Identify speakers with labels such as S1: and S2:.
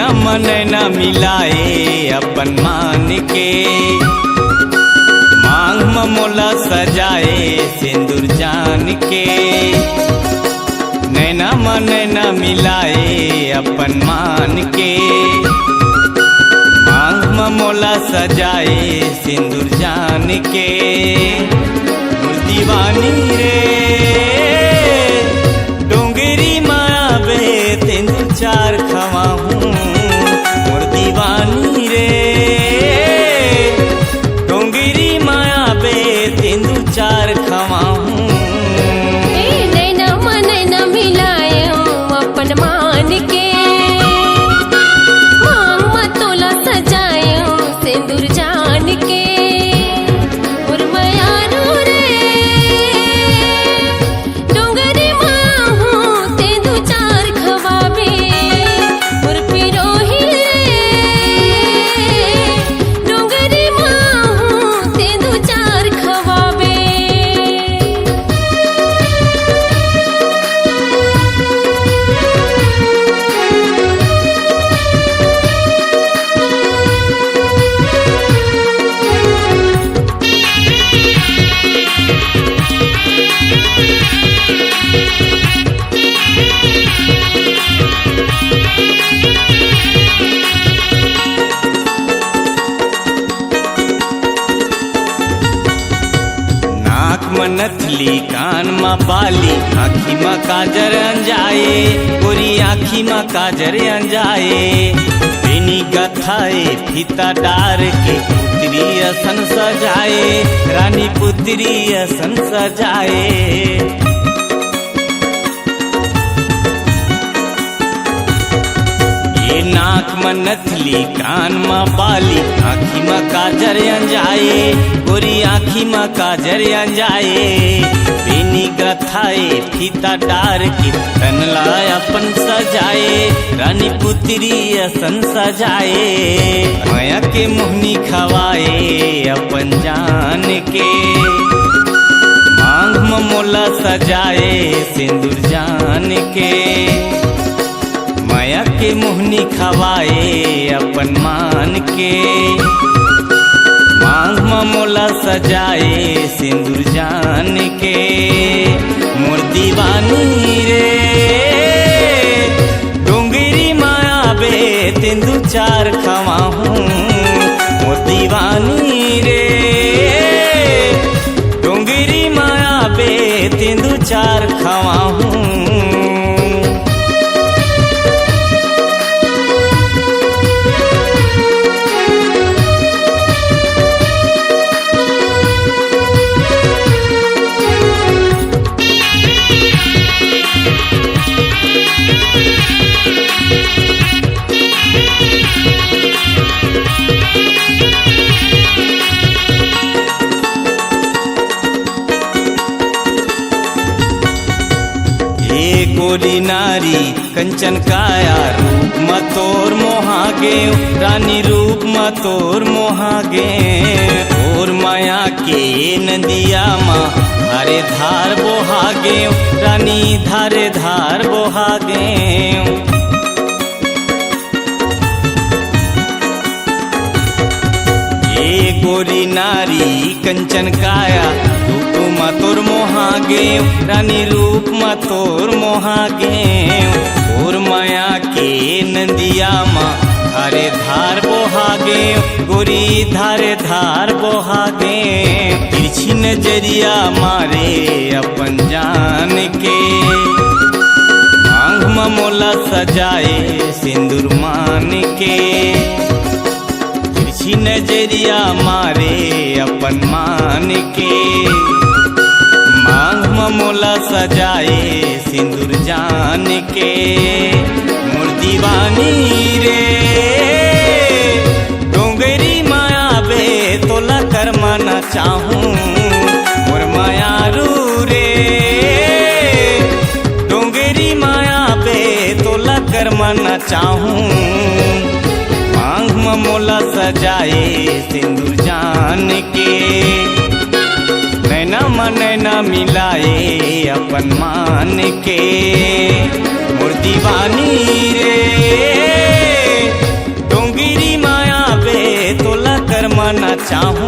S1: नैना मन न मिलाए अपन मान के, मांग मोला सजाए सिंदूर जान के। नैना मन न मिलाए अपन मान के, मांग मोला सजाए सिंदूर जान के। मोर दीवानी रे डोंगरी माया बे तेंदू चार खवा हूँ। मोर दीवानी रे डोंगरी माया बे तेंदू चार खवा हूँ।
S2: नैना मन न मिलाए अपन मान के, मांग मतोला सजाए सिंदूर जान के। और मयारू रे डोंगरी माँ हूँ तेंदू चार खवाबे। और पिरोही रे डोंगरी माँ हूँ तेंदू चार खवाबे।
S1: नाक में नथली कान में बाली, आँखी में काजर अंजाए गोरी आँखी में काजर अंजाए। बेनी गथाए फीता डार के पुत्री असन सजाए, रानी पुत्री असन सजाए। ये नाक में नथली कान में बाली, आँखी में काजर अंजाए गोरी आँखी में काजर अंजाए। बेनी गथाए फीता डार की तनला अपन सजाए, रानी पुत्री असन सजाए। माया के मोहनी खवाए अपन जान के, मांग में मोला सजाए सिंदूर जान के। माया के मोहनी खवाए अपन मान के, मांग में मोला सजाए सिंदूर जान के। मोर दीवानी रे डोंगरी माया बे तेंदू चार खवा हूँ। मोर दीवानी रे डोंगरी माया बे तेंदू चार खवा हूँ। गोरी नारी कंचन काया रूप में तोर मोहागे, रानी रूप में तोर मोहागे। और माया के नदिया माँ धारे धार बोहागे, रानी धारे धार बोहागे। ये गोरी नारी कंचन काया रूप में तोर मोहागे, रानी रूप में तोर मोहागे। और माया के नदिया माँ धारे धार बोहागे, गोरी धारे धार बोहागे। तिरछी नजरिया मारे अपन जान के, मांग में मोला सजाए सिंदूर मान के। तिरछी नजरिया मारे अपन मान के, मांग में मोला सजाए सिंदूर जान के। मोर दीवानी रे डोंगरी माया बे तोला कर मना चाहूँ। मोर मायारू रे डोंगरी माया बे तोला कर मना चाहूँ। मांग में मोला सजाए सिंदूर जान के, नैना मन न मिलाए अपन मान के। मोर दीवानी रे चाहू